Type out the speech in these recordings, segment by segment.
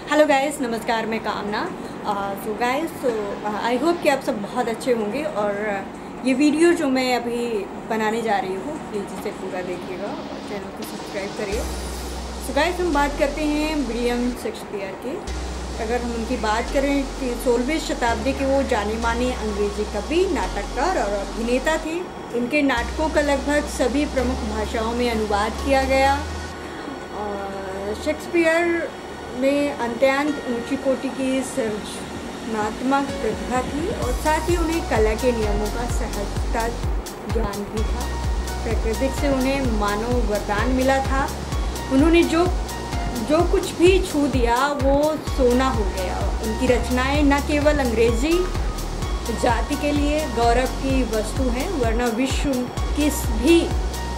Hello guys, नमस्कार। मैं कामना। सो गाइस, आई होप कि आप सब बहुत अच्छे होंगे। और ये वीडियो जो मैं अभी बनाने जा रही हूँ, प्लीज़ इसे पूरा देखिएगा और चैनल को सब्सक्राइब करिए। सो गाइस, हम बात करते हैं विलियम शेक्सपियर की। अगर हम उनकी बात करें कि 16वीं शताब्दी के वो जाने माने अंग्रेजी कवि, नाटककार और अभिनेता थे। इनके नाटकों का लगभग सभी प्रमुख भाषाओं में अनुवाद किया गया। शेक्सपियर में अत्यंत ऊंची कोटि की सृजनात्मक प्रतिभा थी और साथ ही उन्हें कला के नियमों का सहजता ज्ञान भी था। प्रकृति से उन्हें मानव वरदान मिला था। उन्होंने जो कुछ भी छू दिया वो सोना हो गया। उनकी रचनाएं न केवल अंग्रेजी जाति के लिए गौरव की वस्तु हैं, वरना विश्व की भी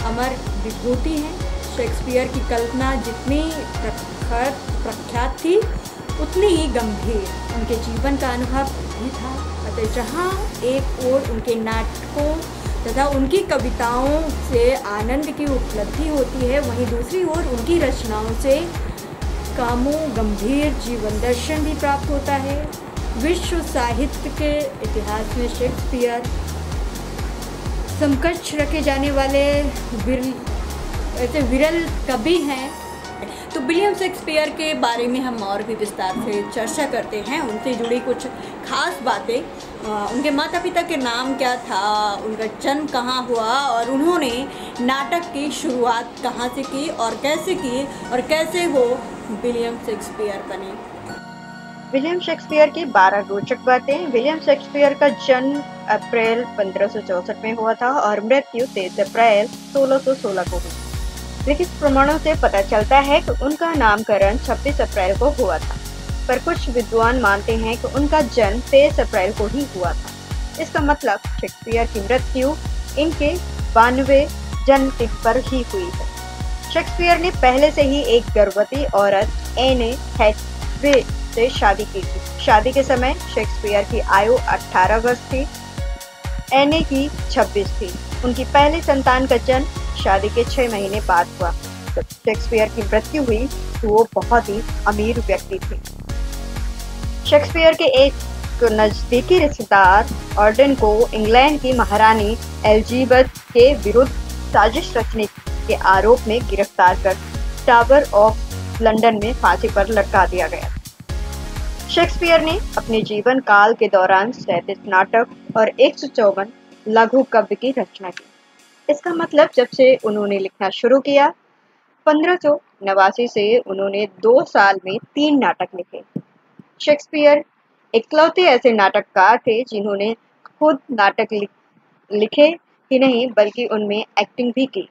अमर विभूति हैं। शेक्सपियर की कल्पना जितनी प्रख्यात थी उतनी ही गंभीर उनके जीवन का अनुभव भी था। अतः जहाँ एक ओर उनके नाटकों तथा उनकी कविताओं से आनंद की उपलब्धि होती है, वहीं दूसरी ओर उनकी रचनाओं से कामों गंभीर जीवन दर्शन भी प्राप्त होता है। विश्व साहित्य के इतिहास में शेक्सपियर समकक्ष रखे जाने वाले विरल कवि हैं। तो विलियम शेक्सपियर के बारे में हम और भी विस्तार से चर्चा करते हैं। उनसे जुड़ी कुछ खास बातें, उनके माता पिता के नाम क्या था, उनका जन्म कहाँ हुआ और उन्होंने नाटक की शुरुआत कहाँ से की और कैसे वो विलियम शेक्सपियर बने। विलियम शेक्सपियर की 12 रोचक बातें। विलियम शेक्सपियर का जन्म अप्रैल 1564 में हुआ था और मृत्यु 23 अप्रैल 1616 को हुई। लिखित प्रमाणों से पता चलता है कि उनका नामकरण 26 अप्रैल को हुआ था, पर कुछ विद्वान मानते हैं कि उनका जन्म 23 अप्रैल को ही हुआ था। इसका मतलब शेक्सपियर की मृत्यु इनके 92वें जन्मदिन पर ही हुई है। शेक्सपियर ने पहले से ही एक गर्भवती औरत एने हैथवे से शादी की थी। शादी के समय शेक्सपियर की आयु 18 वर्ष थी, एने की 26 थी। उनकी पहली संतान का जन्म शादी के 6 महीने बाद हुआ। जब शेक्सपियर की मृत्यु हुई तो वो बहुत ही अमीर व्यक्ति थे। शेक्सपियर के एक नजदीकी रिश्तेदार ऑर्डन को इंग्लैंड की महारानी एलिजाबेथ के विरुद्ध साजिश रचने के आरोप में गिरफ्तार कर टावर ऑफ लंदन में फांसी पर लटका दिया गया। शेक्सपियर ने अपने जीवन काल के दौरान 37 नाटक और 154 लघु काव्य की रचना की। इसका मतलब जब से उन्होंने लिखना शुरू किया 1589 से उन्होंने 2 साल में 3 नाटक लिखे। शेक्सपियर इकलौते ऐसे नाटककार थे जिन्होंने खुद नाटक लिखे ही नहीं बल्कि उनमें एक्टिंग भी की।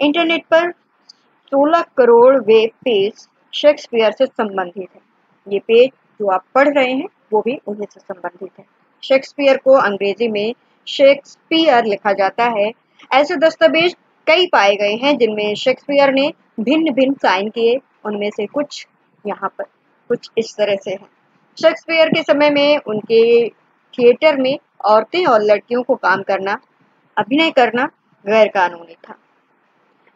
इंटरनेट पर 16 करोड़ वेब पेज शेक्सपियर से संबंधित है। ये पेज जो आप पढ़ रहे हैं वो भी उन्हीं से संबंधित है। शेक्सपियर को अंग्रेजी में शेक्सपियर लिखा जाता है। ऐसे दस्तावेज कई पाए गए हैं जिनमें शेक्सपियर ने भिन्न भिन्न साइन किए। उनमें से कुछ यहाँ पर कुछ इस तरह से है। शेक्सपियर के समय में उनके थिएटर में औरतें और लड़कियों को काम करना, अभिनय करना गैर कानूनी था।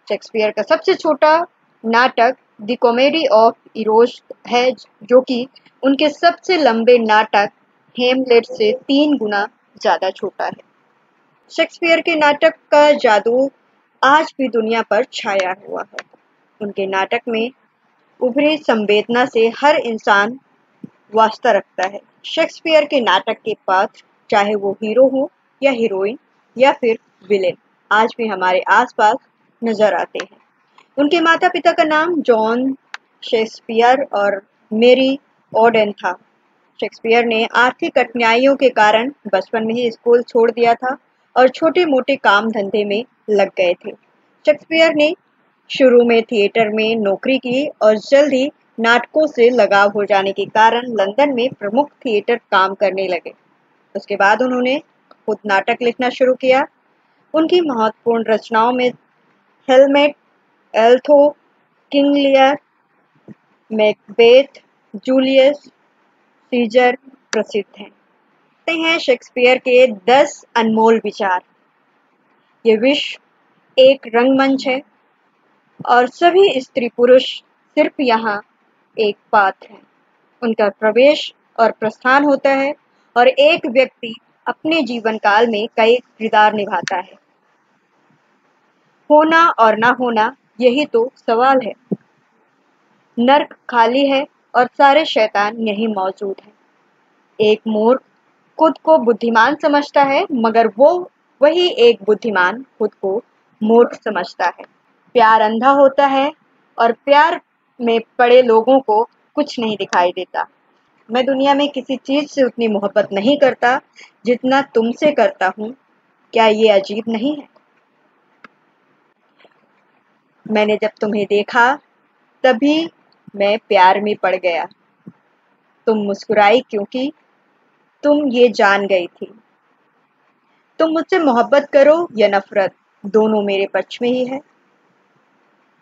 शेक्सपियर का सबसे छोटा नाटक द कॉमेडी ऑफ इरोज है, जो कि उनके सबसे लंबे नाटक हेमलेट से 3 गुना ज्यादा छोटा है। शेक्सपियर के नाटक का जादू आज भी दुनिया पर छाया हुआ है। उनके नाटक में उभरी संवेदना से हर इंसान वास्ता रखता है। शेक्सपियर के नाटक के पात्र, चाहे वो हीरो हो या हीरोइन या फिर विलेन, आज भी हमारे आसपास नजर आते हैं। उनके माता पिता का नाम जॉन शेक्सपियर और मेरी ऑडेन था। शेक्सपियर ने आर्थिक कठिनाइयों के कारण बचपन में ही स्कूल छोड़ दिया था और छोटे मोटे काम धंधे में लग गए थे। शेक्सपियर ने शुरू में थिएटर में नौकरी की और जल्द ही नाटकों से लगाव हो जाने के कारण लंदन में प्रमुख थिएटर काम करने लगे। उसके बाद उन्होंने खुद नाटक लिखना शुरू किया। उनकी महत्वपूर्ण रचनाओं में helmet, एल्थो, King Lear, Macbeth, Julius Caesar प्रसिद्ध हैं। शेक्सपियर के 10 अनमोल विचार। ये विश्व एक रंगमंच है और सभी स्त्री पुरुष सिर्फ यहाँ एक पात्र हैं। उनका प्रवेश और प्रस्थान होता है और एक व्यक्ति अपने जीवन काल में कई किरदार निभाता है। होना और ना होना, यही तो सवाल है। नर्क खाली है और सारे शैतान यहीं मौजूद हैं। एक मूर्ख खुद को बुद्धिमान समझता है, मगर वही एक बुद्धिमान खुद को मूर्ख समझता है। प्यार अंधा होता है और प्यार में पड़े लोगों को कुछ नहीं दिखाई देता। मैं दुनिया में किसी चीज से उतनी मोहब्बत नहीं करता जितना तुमसे करता हूँ। क्या ये अजीब नहीं है? मैंने जब तुम्हें देखा तभी मैं प्यार में पड़ गया। तुम मुस्कुराई क्योंकि तुम ये जान गई थी। तुम मुझसे मोहब्बत करो या नफरत, दोनों मेरे पक्ष में ही है।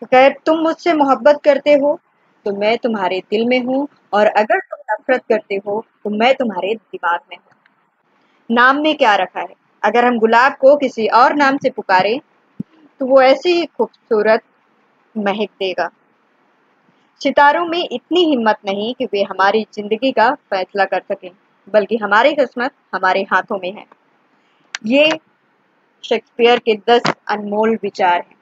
अगर तुम मुझसे मोहब्बत करते हो तो मैं तुम्हारे दिल में हूँ, और अगर तुम नफरत करते हो तो मैं तुम्हारे दिमाग में हूँ। नाम में क्या रखा है? अगर हम गुलाब को किसी और नाम से पुकारें तो वो ऐसी ही खूबसूरत महक देगा। सितारों में इतनी हिम्मत नहीं कि वे हमारी जिंदगी का फैसला कर सकें, बल्कि हमारी किस्मत हमारे हाथों में है। ये शेक्सपियर के 10 अनमोल विचार हैं।